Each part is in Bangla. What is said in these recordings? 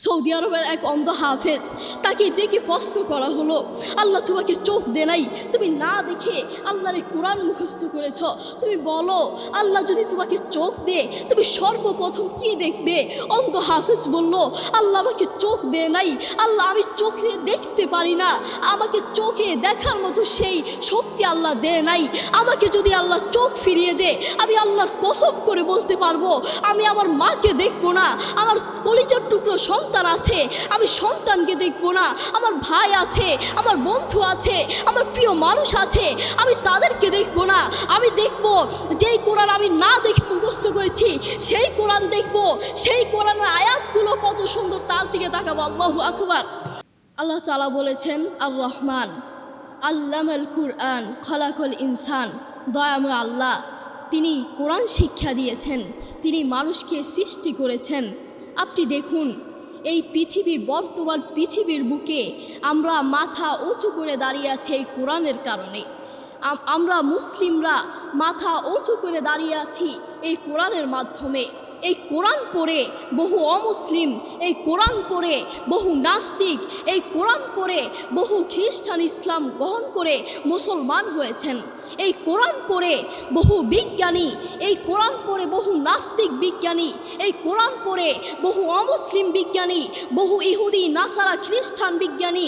সৌদি আরবের এক অন্ধ হাফেজ, তাকে ডেকে প্রশ্ন করা হলো, আল্লাহ তোমাকে চোখ দে নাই, তুমি না দেখে আল্লাহর এই কোরআন মুখস্থ করেছ, তুমি বলো আল্লাহ যদি তোমাকে চোখ দে তুমি সর্বপ্রথম কি দেখবে? অন্ধ হাফেজ বলল, আল্লাহ আমাকে চোখ দে নাই, আল্লাহ আমি চোখে দেখতে পারি না, আমাকে চোখে দেখার মতো সেই শক্তি আল্লাহ দে নাই। আমাকে যদি আল্লাহ চোখ ফিরিয়ে দে, আমি আল্লাহর কসম করে বলতে পারবো আমি আমার মাকে দেখবো না, আমার কলিজার টুকরো সন্তান আছে আমি সন্তানকে দেখবো না, আমার ভাই আছে, আমার বন্ধু আছে, আমার প্রিয় মানুষ আছে, আমি তাদেরকে দেখবো না। আমি দেখবো যেই কোরআন আমি না দেখে মুখস্থ করেছি সেই কোরআন দেখবো, সেই কোরআনের আয়াতগুলো কত সুন্দর, তার দিকে তাকাবো। আল্লাহু আকবার। আল্লাহ তাআলা বলেছেন, আর রহমান আল্লামাল কুরআন খলাকল ইনসান, দয়াময় আল্লাহ তিনি কোরআন শিক্ষা দিয়েছেন, তিনি মানুষকে সৃষ্টি করেছেন। আপনি দেখুন এই পৃথিবীর বর্তমান পৃথিবীর বুকে আমরা মাথা উঁচু করে দাঁড়িয়ে আছি এই কোরআনের কারণে। আমরা মুসলিমরা মাথা উঁচু করে দাঁড়িয়ে আছি এই কোরআনের মাধ্যমে। এই কোরআন পড়ে বহু অমুসলিম, এই কোরআন পড়ে বহু নাস্তিক, এই কোরআন পড়ে বহু খ্রিস্টান ইসলাম গ্রহণ করে মুসলমান হয়েছেন। এই কোরআন পড়ে বহু বিজ্ঞানী, এই কোরআন পড়ে বহু নাস্তিক বিজ্ঞানী, এই কোরআন পড়ে বহু অমুসলিম বিজ্ঞানী, বহু ইহুদি নাসারা খ্রিস্টান বিজ্ঞানী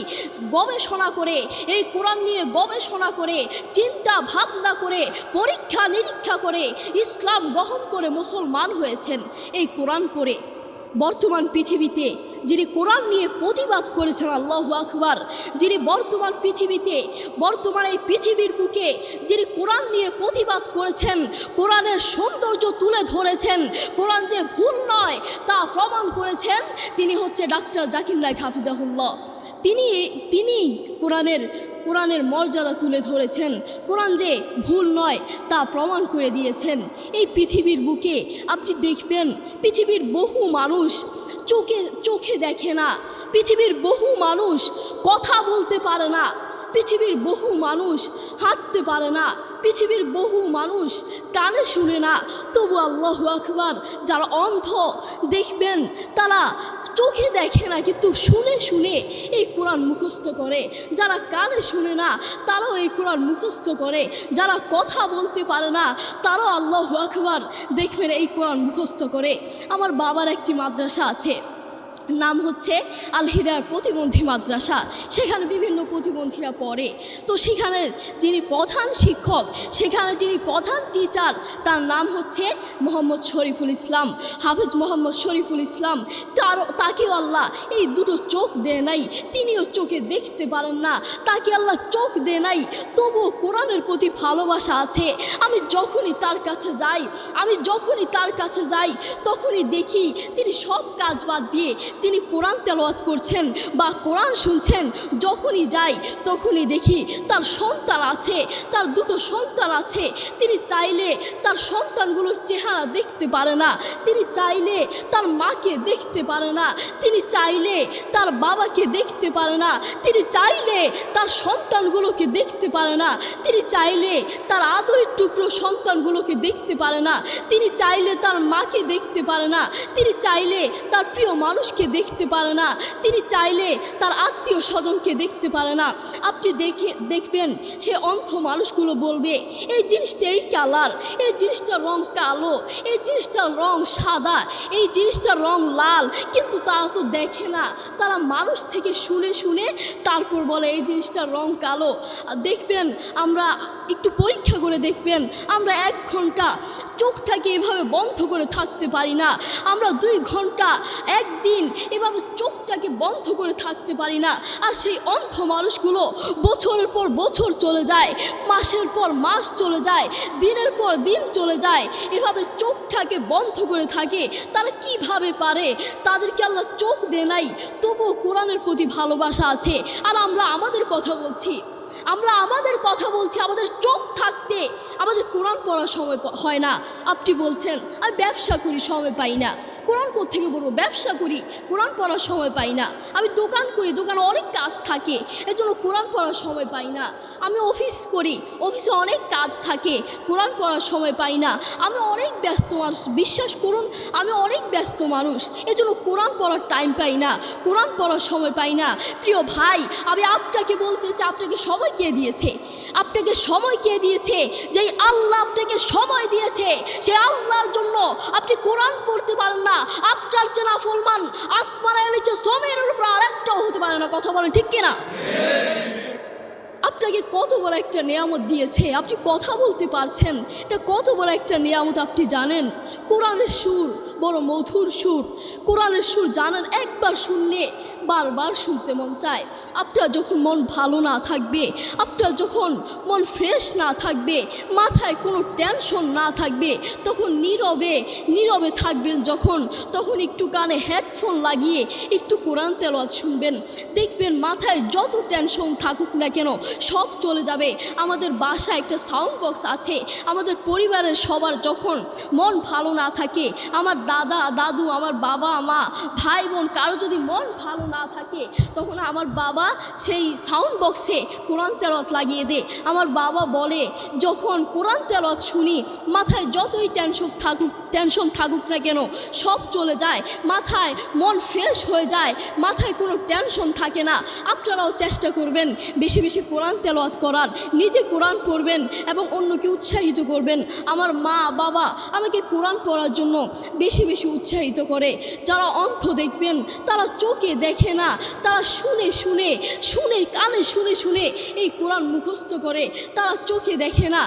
গবেষণা করে, এই কোরআন নিয়ে গবেষণা করে, চিন্তা ভাবনা করে, পরীক্ষা নিরীক্ষা করে ইসলাম গ্রহণ করে মুসলমান হয়েছেন এই কোরআন পড়ে। বর্তমান পৃথিবীতে যিনি কোরআন নিয়ে প্রতিবাদ করেছেন, আল্লাহু আকবার, যিনি বর্তমান পৃথিবীতে, বর্তমান এই পৃথিবীর বুকে যিনি কোরআন নিয়ে প্রতিবাদ করেছেন, কোরআনের সৌন্দর্য তুলে ধরেছেন, কোরআন যে ভুল নয় তা প্রমাণ করেছেন, তিনি হচ্ছে ডাক্তার জাকির নায়েক হাফিজাহুল্লাহ। তিনি কোরআনের মর্যাদা তুলে ধরেছেন, কোরআন যে ভুল নয় তা প্রমাণ করে দিয়েছেন। এই পৃথিবীর বুকে আপনি দেখবেন পৃথিবীর বহু মানুষ চোখে দেখে না, পৃথিবীর বহু মানুষ কথা বলতে পারে না, পৃথিবীর বহু মানুষ হাঁটতে পারে না, পৃথিবীর বহু মানুষ কানে শুনে না, তবু আল্লাহু আকবার যারা অন্ধ দেখবেন তারা চোখে দেখে না কিন্তু শুনে শুনে এই কোরআন মুখস্থ করে, যারা কানে শুনে না তারাও এই কোরআন মুখস্থ করে, যারা কথা বলতে পারে না তারাও আল্লাহু আকবার দেখবেন এই কোরআন মুখস্থ করে। আমার বাবার একটি মাদ্রাসা আছে, নাম হচ্ছে আল হিদায়াত প্রতিবন্ধী মাদ্রাসা, সেখানে বিভিন্ন প্রতিবন্ধীরা পড়ে। তো সেখানের যিনি প্রধান শিক্ষক, সেখানে যিনি প্রধান টিচার, তার নাম হচ্ছে মোহাম্মদ শরীফুল ইসলাম, হাফেজ মোহাম্মদ শরীফুল ইসলাম। তাকেও আল্লাহ এই দুটো চোখ দেয় নাই, তিনিও চোখে দেখতে পারেন না, তাকে আল্লাহ চোখ দেয় নাই, তবুও কোরআনের প্রতি ভালোবাসা আছে। আমি যখনই তার কাছে যাই তখনই দেখি তিনি সব কাজ বাদ দিয়ে তিনি কোরআন তেলাওয়াত করছেন বা কোরআন শুনছেন। যখনই যাই তখনই দেখি তার সন্তান আছে, তার দুটো সন্তান আছে, তিনি চাইলে তার সন্তানগুলোর চেহারা দেখতে পারে না, তিনি চাইলে তার মাকে দেখতে পারে না, তিনি চাইলে তার বাবাকে দেখতে পারে না, তিনি চাইলে তার সন্তানগুলোকে দেখতে পারে না, তিনি চাইলে তার আদরের টুকরো সন্তানগুলোকে দেখতে পারে না, তিনি চাইলে তার মাকে দেখতে পারে না, তিনি চাইলে তার প্রিয় মানুষকে দেখতে পারে না, তিনি চাইলে তার আত্মীয় স্বজনকে দেখতে পারে না। আপনি দেখবেন সে অন্ধ মানুষগুলো বলবে এই জিনিসটা এই কালার, এই জিনিসটার রং কালো, এই জিনিসটার রং সাদা, এই জিনিসটার রং লাল, কিন্তু তারা তো দেখে না, তারা মানুষ থেকে শুনে শুনে তারপর বলে এই জিনিসটার রং কালো। দেখবেন আমরা একটু পরীক্ষা করে দেখবেন, আমরা 1 ঘন্টা চোখটাকে এভাবে বন্ধ করে থাকতে পারি না, আমরা 2 ঘন্টা একদিন এভাবে চোখটাকে বন্ধ করে থাকতে পারি না। আর সেই অন্ধ মানুষগুলো বছরের পর বছর চলে যায়, মাসের পর মাস চলে যায়, দিনের পর দিন চলে যায়, এভাবে চোখটাকে বন্ধ করে থাকে। তারা কিভাবে পারে? তাদেরকে আল্লাহ চোখ দেয় নাই, তবুও কোরআনের প্রতি ভালোবাসা আছে। আর আমরা আমাদের কথা বলছি, আমাদের চোখ থাকতে আমাদের কোরআন পড়ার সময় হয় না। আপনি বলছেন আমি ব্যবসা করি সময় পাই না, কোরআন কোত্থেকে পড়বো? ব্যবসা করি, কোরআন পড়ার সময় পাই না। আমি দোকান করি, দোকানে অনেক কাজ থাকে, এর জন্য কোরআন পড়ার সময় পাই না। আমি অফিস করি, অফিসে অনেক কাজ থাকে, কোরআন পড়ার সময় পাই না। আমি অনেক ব্যস্ত মানুষ, বিশ্বাস করুন আমি অনেক ব্যস্ত মানুষ, এর জন্য কোরআন পড়ার টাইম পাই না, কোরআন পড়ার সময় পাই না। প্রিয় ভাই, আমি আপনাকে বলতে চাই, আপনাকে সময় কে দিয়েছে? আপনাকে সময় কে দিয়েছে? যেই আল্লাহ আপনাকে সময় দিয়েছে, সেই আল্লাহর জন্য আপনি কোরআন পড়তে পারেন না। আপনার চেনা ফলমান আসমানের নিচে জমিনের উপর আরেকটাও হতে পারে না। কথা বলেন ঠিক কিনা? আপনাকে কত বড় একটা নিয়ামত দিয়েছে, আপনি কথা বলতে পারছেন, এটা কত বড় একটা নিয়ামত আপনি জানেন? কোরআনের সুর বড় মধুর সুর, কোরআনের সুর জানেন, একবার শুনলে বারবার শুনতে মন চায়। আপনার যখন মন ভালো না থাকবে, আপনার যখন মন ফ্রেশ না থাকবে, মাথায় কোনো টেনশন না থাকবে, তখন নীরবে নীরবে থাকবেন যখন, তখন একটু কানে হেডফোন লাগিয়ে একটু কোরআন তেলাওয়াত শুনবেন, দেখবেন মাথায় যত টেনশন থাকুক না কেন সব চলে যাবে। আমাদের বাসায় একটা সাউন্ড বক্স আছে, আমাদের পরিবারের সবার যখন মন ভালো না থাকে, আমার দাদা দাদু, আমার বাবা মা, ভাই বোন, কারো যদি মন ভালো না থাকে, তখন আমার বাবা সেই সাউন্ড বক্সে কোরআন তেলাওয়াত লাগিয়ে দেয়। আমার বাবা বলে, যখন কোরআন তেলাওয়াত শুনি মাথায় যতই টেনশন থাকুক না কেন সব চলে যায়, মাথায় মন ফ্রেশ হয়ে যায়, মাথায় কোনো টেনশন থাকে না। আপনারাও চেষ্টা করবেন বেশি বেশি কোরআন তেলাওয়াত করার, নিজে কোরআন পড়বেন এবং অন্যকে উৎসাহিত করবেন। আমার মা বাবা আমাকে কোরআন পড়ার জন্য বেশি বেশি উৎসাহিত করে। যারা অন্ধ দেখবেন, তারা চোখে দেখে না, তারা শুনে কানে শুনে এই কোরআন মুখস্থ করে, তারা চোখে দেখে না।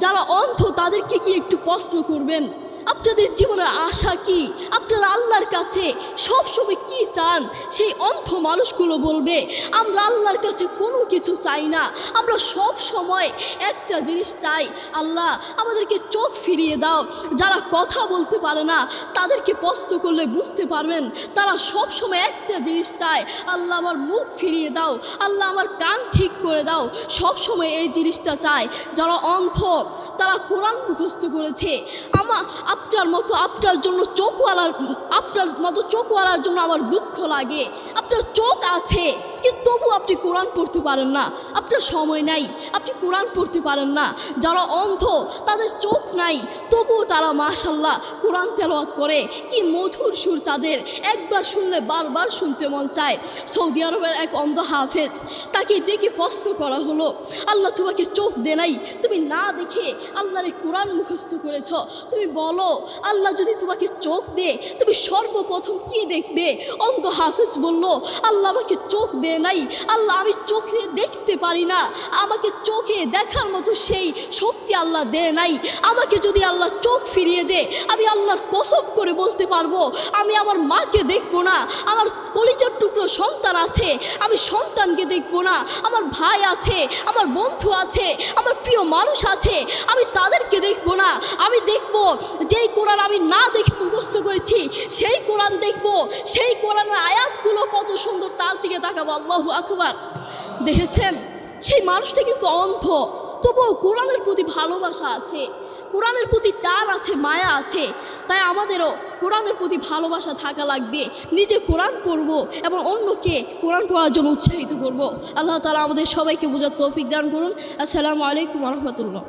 যারা অন্ধ তাদেরকে কি একটু প্রশ্ন করবেন, আপনাদের জীবনের আশা কি? আপনারা আল্লাহর কাছে সবসময় কি চান? সেই অন্ধ মানুষগুলো বলবে, আমরা আল্লাহর কাছে কোনো কিছু চাই না, আমরা সব সময় একটা জিনিস চাই, আল্লাহ আমাদেরকে চোখ ফিরিয়ে দাও। যারা কথা বলতে পারে না তাদেরকে প্রশ্ন করলে বুঝতে পারবেন, তারা সব সময় একটা জিনিস চায়, আল্লাহ আমার মুখ ফিরিয়ে দাও, আল্লাহ আমার কান ঠিক করে দাও, সব সময় এই জিনিসটা চায়। যারা অন্ধ তারা কোরআন মুখস্থ করেছে। আপনার মতো চোখওয়ালার জন্য আমার দুঃখ লাগে। আপনার চোখ আছে কিন্তু তবু আপনি কোরআন পড়তে পারেন না, আপনার সময় নাই, আপনি কোরআন পড়তে পারেন না। যারা অন্ধ তাদের চোখ নাই, তবুও তারা মাশাআল্লাহ কোরআন তেলাওয়াত করে, কি মধুর সুর তাদের, একবার শুনলে বারবার শুনতে মন চায়। সৌদি আরবের এক অন্ধ হাফেজ, তাকে ডেকে প্রশ্ন করা হলো, আল্লাহ তোমাকে চোখ দে নাই, তুমি না দেখে আল্লাহর কোরআন মুখস্থ করেছ, তুমি বলো আল্লাহ যদি তোমাকে চোখ দে তুমি সর্বপ্রথম কি দেখবে? অন্ধ হাফেজ বলল, আল্লাহ আমাকে চোখ দে নাই, আল্লাহ আমি চোখে দেখতে পারি না, আমাকে চোখে দেখার মতো সেই শক্তি আল্লাহ দে নাই। আমাকে যদি আল্লাহ চোখ ফিরিয়ে দে, আমি আল্লাহর কসম করে বলতে পারবো আমি আমার মাকে দেখবো না, আমার কলিজার টুকরো সন্তান আছে আমি সন্তানকে দেখবো না, আমার ভাই আছে, আমার বন্ধু আছে, আমার প্রিয় মানুষ আছে, আমি তাদেরকে দেখবো না। আমি দেখবো যেই কোরআন আমি না দেখে মুখস্থ করেছি সেই কোরআন দেখবো, সেই কোরআনের আয়াতগুলো কত সুন্দর, তার দিকে তাকাবো। আল্লাহু আকবার। দেখেছেন, সেই মানুষটা কিন্তু অন্ধ, তবুও কোরআনের প্রতি ভালোবাসা আছে, কোরআনের প্রতি টান আছে, মায়া আছে। তাই আমাদেরও কোরআনের প্রতি ভালোবাসা থাকা লাগবে, নিজে কোরআন পড়ব এবং অন্যকে কোরআন পড়ার জন্য উৎসাহিত করব। আল্লাহ তাআলা আমাদের সবাইকে বোঝার তৌফিক দান করুন। আসসালামু আলাইকুম ওয়া রাহমাতুল্লাহ।